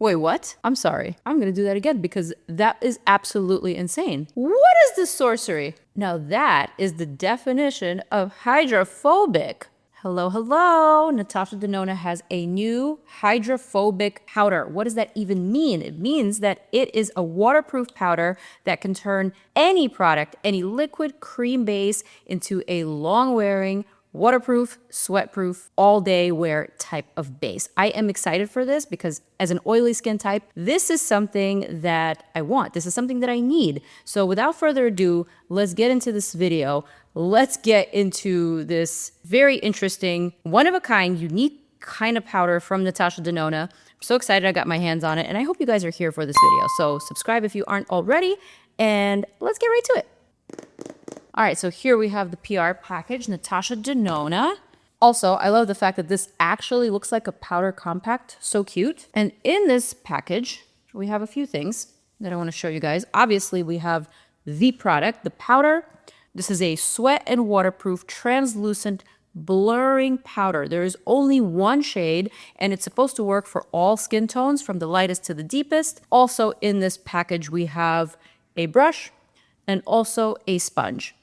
Wait, what? I'm sorry. I'm gonna do that again because that is absolutely insane. What is this sorcery? Now that is the definition of hydrophobic. Hello, hello. Natasha Denona has a new hydrophobic powder. What does that even mean? It means that it is a waterproof powder that can turn any product, any liquid cream base, into a long-wearing, waterproof, sweatproof, all-day wear type of base. I am excited for this because as an oily skin type, this is something that I want. This is something that I need. So without further ado, let's get into this video. Let's get into this very interesting, one-of-a-kind, unique kind of powder from Natasha Denona. I'm so excited I got my hands on it, and I hope you guys are here for this video. So subscribe if you aren't already, and let's get right to it. All right, so here we have the PR package, Natasha Denona. Also, I love the fact that this actually looks like a powder compact. So cute. And in this package, we have a few things that I want to show you guys. Obviously, we have the product, the powder. This is a sweat and waterproof translucent blurring powder. There is only one shade, and it's supposed to work for all skin tones from the lightest to the deepest. Also in this package, we have a brush and also a sponge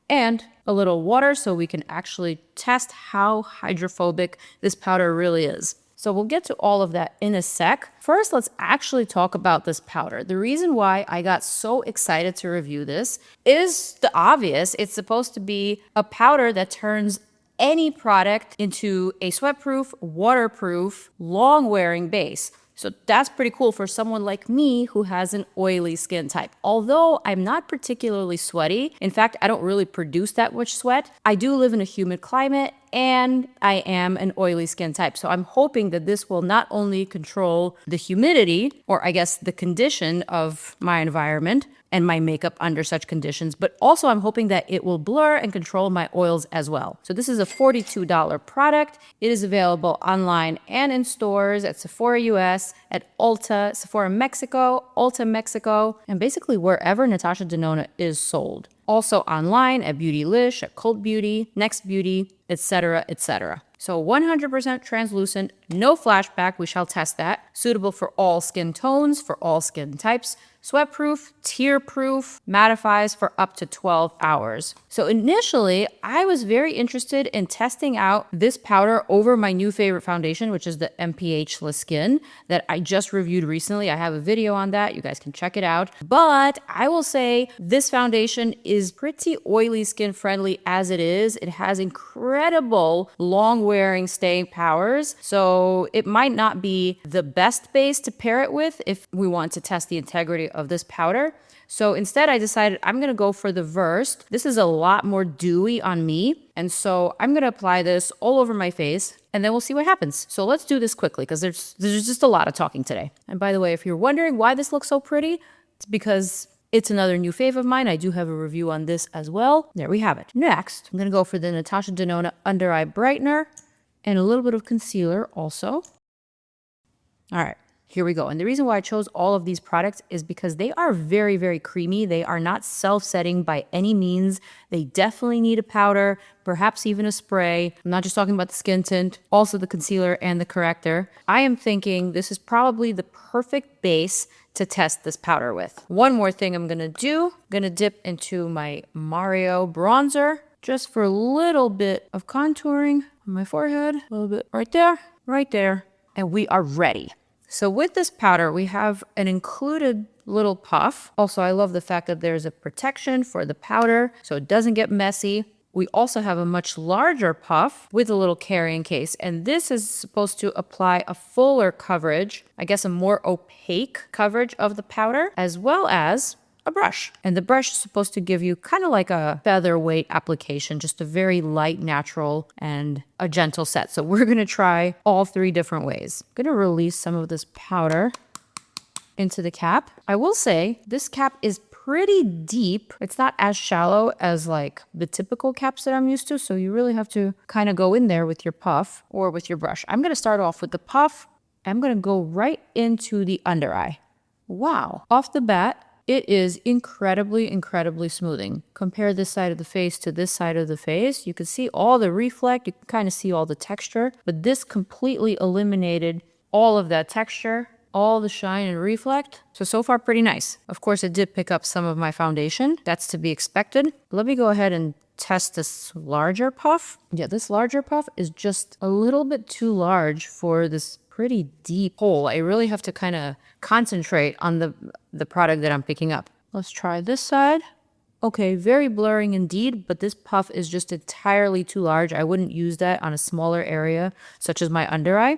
and a little water so we can actually test how hydrophobic this powder really is. So we'll get to all of that in a sec. First, let's actually talk about this powder. The reason why I got so excited to review this is the obvious. It's supposed to be a powder that turns any product into a sweatproof, waterproof, long-wearing base. So that's pretty cool for someone like me who has an oily skin type. Although I'm not particularly sweaty, in fact, I don't really produce that much sweat. I do live in a humid climate and I am an oily skin type. So I'm hoping that this will not only control the humidity, or I guess the condition of my environment and my makeup under such conditions, but also I'm hoping that it will blur and control my oils as well. So this is a $42 product. It is available online and in stores at Sephora US, at Ulta, Sephora Mexico, Ulta Mexico, and basically wherever Natasha Denona is sold. Also online at Beautylish, at Cult Beauty, Next Beauty, etc., etc. So 100% translucent, no flashback, we shall test that. Suitable for all skin tones, for all skin types. Sweat-proof, tear-proof, mattifies for up to 12 hours. So initially, I was very interested in testing out this powder over my new favorite foundation, which is the MPH-less Skin that I just reviewed recently. I have a video on that. You guys can check it out. But I will say this foundation is pretty oily skin friendly as it is. It has incredible long-wearing staying powers. So it might not be the best base to pair it with if we want to test the integrity of this powder. So instead I decided I'm going to go for the Versed. This is a lot more dewy on me. And so I'm going to apply this all over my face and then we'll see what happens. So let's do this quickly because there's just a lot of talking today. And by the way, if you're wondering why this looks so pretty, it's because it's another new fave of mine. I do have a review on this as well. There we have it. Next, I'm going to go for the Natasha Denona Under Eye Brightener and a little bit of concealer also. All right. Here we go. And the reason why I chose all of these products is because they are very, very creamy. They are not self-setting by any means. They definitely need a powder, perhaps even a spray. I'm not just talking about the skin tint, also the concealer and the corrector. I am thinking this is probably the perfect base to test this powder with. One more thing I'm going to do. I'm going to dip into my Mario bronzer just for a little bit of contouring on my forehead. A little bit right there, right there. And we are ready. So with this powder, we have an included little puff. Also, I love the fact that there's a protection for the powder so it doesn't get messy. We also have a much larger puff with a little carrying case. And this is supposed to apply a fuller coverage, I guess a more opaque coverage of the powder, as well as a brush. And the brush is supposed to give you kind of like a featherweight application, just a very light, natural, and a gentle set. So we're going to try all three different ways. I'm going to release some of this powder into the cap. I will say this cap is pretty deep. It's not as shallow as like the typical caps that I'm used to. So you really have to kind of go in there with your puff or with your brush. I'm going to start off with the puff. I'm going to go right into the under eye. Wow. Off the bat, it is incredibly, incredibly smoothing. Compare this side of the face to this side of the face. You can see all the reflect. You can kind of see all the texture. But this completely eliminated all of that texture, all the shine and reflect. So far pretty nice. Of course, it did pick up some of my foundation. That's to be expected. Let me go ahead and test this larger puff. Yeah, this larger puff is just a little bit too large for this pretty deep hole. I really have to kind of concentrate on the product that I'm picking up. Let's try this side. Okay, very blurring indeed, but this puff is just entirely too large. I wouldn't use that on a smaller area, such as my under eye.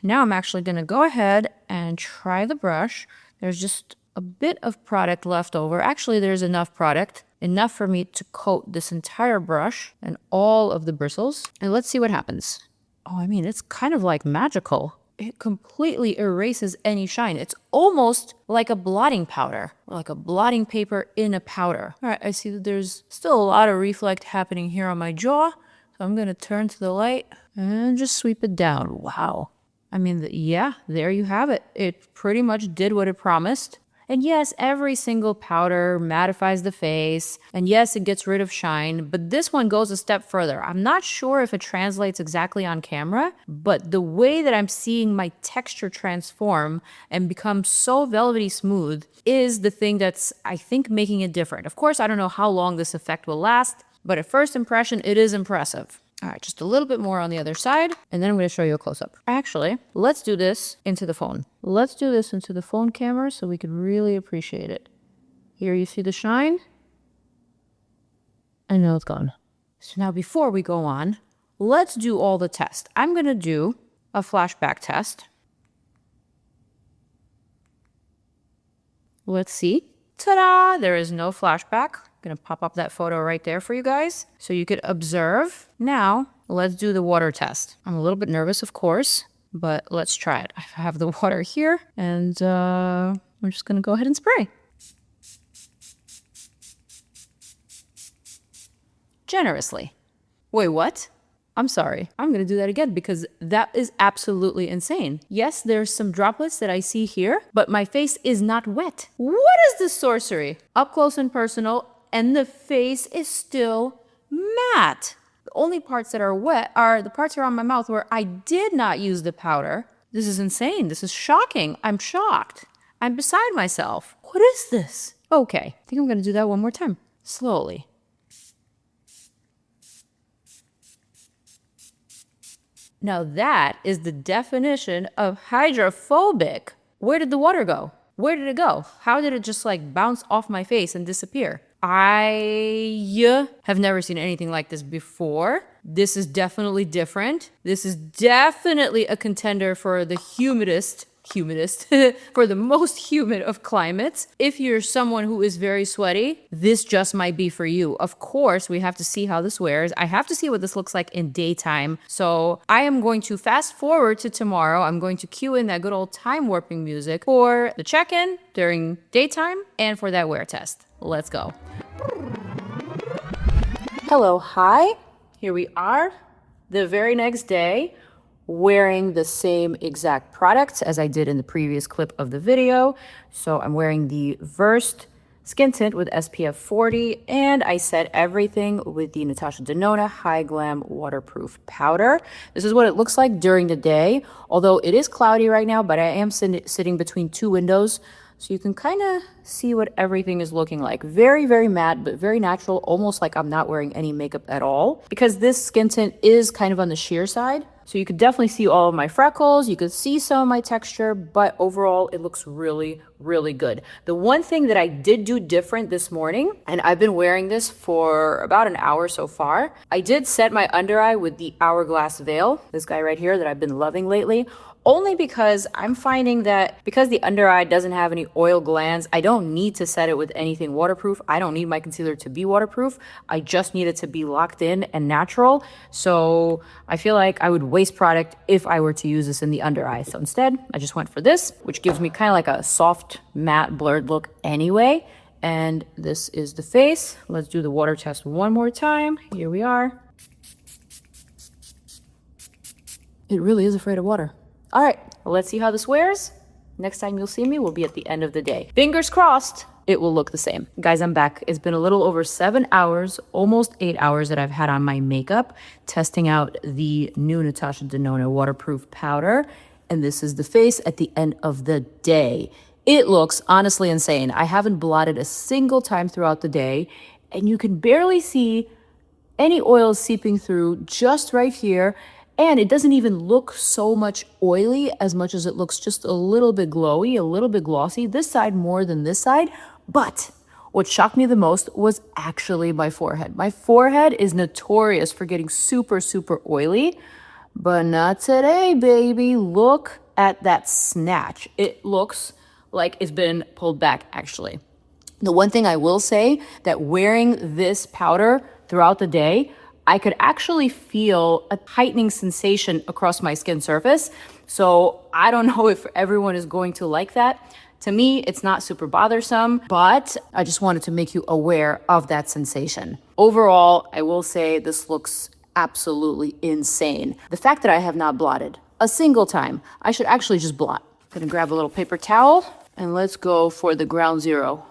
Now I'm actually going to go ahead and try the brush. There's just a bit of product left over. Actually, there's enough product, enough for me to coat this entire brush and all of the bristles. And let's see what happens. Oh, I mean, it's kind of like magical. It completely erases any shine. It's almost like a blotting powder, or like a blotting paper in a powder. All right, I see that there's still a lot of reflect happening here on my jaw. So I'm going to turn to the light and just sweep it down. Wow. I mean, yeah, there you have it. It pretty much did what it promised. And yes, every single powder mattifies the face. And yes, it gets rid of shine. But this one goes a step further. I'm not sure if it translates exactly on camera, but the way that I'm seeing my texture transform and become so velvety smooth is the thing that's, I think, making it different. Of course, I don't know how long this effect will last, but at first impression, it is impressive. All right, just a little bit more on the other side, and then I'm going to show you a close-up. Actually, let's do this into the phone. Let's do this into the phone camera so we can really appreciate it. Here you see the shine. And now it's gone. So now before we go on, let's do all the tests. I'm going to do a flashback test. Let's see. Ta-da! There is no flashback. I'm going to pop up that photo right there for you guys so you could observe. Now, let's do the water test. I'm a little bit nervous, of course, but let's try it. I have the water here, and we're just going to go ahead and spray. Generously. Wait, what? I'm sorry. I'm going to do that again because that is absolutely insane. Yes, there's some droplets that I see here, but my face is not wet. What is this sorcery? Up close and personal, and the face is still matte. The only parts that are wet are the parts around my mouth where I did not use the powder. This is insane. This is shocking. I'm shocked. I'm beside myself. What is this? Okay, I think I'm going to do that one more time. Slowly. Now that is the definition of hydrophobic. Where did the water go? Where did it go? How did it just like bounce off my face and disappear? I have never seen anything like this before. This is definitely different. This is definitely a contender for the humidest, for the most humid of climates. If you're someone who is very sweaty, this just might be for you. Of course, we have to see how this wears. I have to see what this looks like in daytime. So I am going to fast forward to tomorrow. I'm going to cue in that good old time warping music for the check-in during daytime and for that wear test. Let's go. Hello, hi. Here we are the very next day, wearing the same exact products as I did in the previous clip of the video. So I'm wearing the Versed Skin Tint with SPF 40, and I set everything with the Natasha Denona Hy-Glam Waterproof Powder. This is what it looks like during the day, although it is cloudy right now, but I am sitting between two windows, so you can kind of see what everything is looking like. Very, very matte, but very natural, almost like I'm not wearing any makeup at all, because this skin tint is kind of on the sheer side. So you could definitely see all of my freckles, you could see some of my texture, but overall it looks really, really good. The one thing that I did do different this morning, and I've been wearing this for about an hour so far, I did set my under eye with the Hourglass Veil, this guy right here that I've been loving lately. Only because I'm finding that because the under eye doesn't have any oil glands, I don't need to set it with anything waterproof. I don't need my concealer to be waterproof. I just need it to be locked in and natural. So I feel like I would waste product if I were to use this in the under eye. So instead, I just went for this, which gives me kind of like a soft, matte, blurred look anyway. And this is the face. Let's do the water test one more time. Here we are. It really is afraid of water. All right, well, let's see how this wears. Next time you'll see me will be at the end of the day. Fingers crossed, it will look the same. Guys, I'm back. It's been a little over 7 hours, almost 8 hours that I've had on my makeup, testing out the new Natasha Denona waterproof powder. And this is the face at the end of the day. It looks honestly insane. I haven't blotted a single time throughout the day, and you can barely see any oil seeping through just right here. And it doesn't even look so much oily as much as it looks just a little bit glowy, a little bit glossy. This side more than this side. But what shocked me the most was actually my forehead. My forehead is notorious for getting super, super oily, but not today, baby. Look at that snatch. It looks like it's been pulled back, actually. The one thing I will say, that wearing this powder throughout the day, I could actually feel a tightening sensation across my skin surface. So I don't know if everyone is going to like that. To me, it's not super bothersome, but I just wanted to make you aware of that sensation. Overall, I will say this looks absolutely insane. The fact that I have not blotted a single time, I should actually just blot. I'm gonna grab a little paper towel and let's go for the ground zero.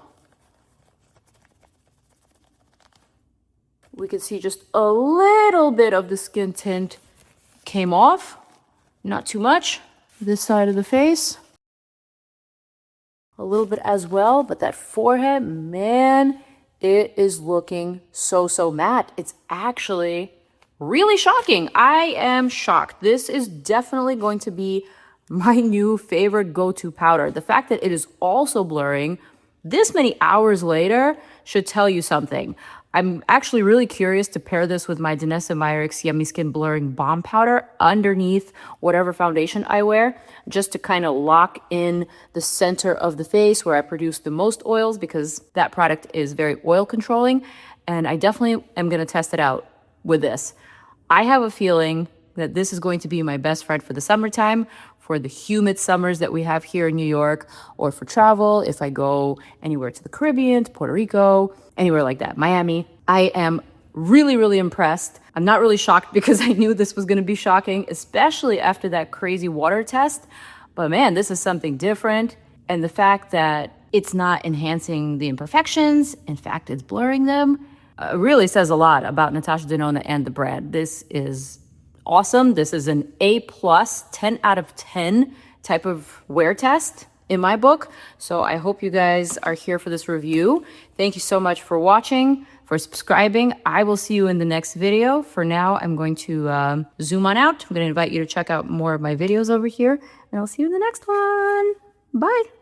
We can see just a little bit of the skin tint came off, not too much. This side of the face, a little bit as well, but that forehead, man, it is looking so, so matte. It's actually really shocking. I am shocked. This is definitely going to be my new favorite go-to powder. The fact that it is also blurring this many hours later should tell you something. I'm actually really curious to pair this with my Danessa Myricks Yummy Skin Blurring Balm Powder underneath whatever foundation I wear, just to kind of lock in the center of the face where I produce the most oils, because that product is very oil controlling. And I definitely am going to test it out with this. I have a feeling that this is going to be my best friend for the summertime, for the humid summers that we have here in New York, or for travel, if I go anywhere to the Caribbean, to Puerto Rico, anywhere like that, Miami. I am really, really impressed. I'm not really shocked because I knew this was gonna be shocking, especially after that crazy water test. But man, this is something different. And the fact that it's not enhancing the imperfections, in fact, it's blurring them, really says a lot about Natasha Denona and the brand. This is awesome. This is an A+, 10 out of 10 type of wear test in my book. So I hope you guys are here for this review. Thank you so much for watching, for subscribing. I will see you in the next video. For now, I'm going to zoom on out. I'm going to invite you to check out more of my videos over here, and I'll see you in the next one. Bye.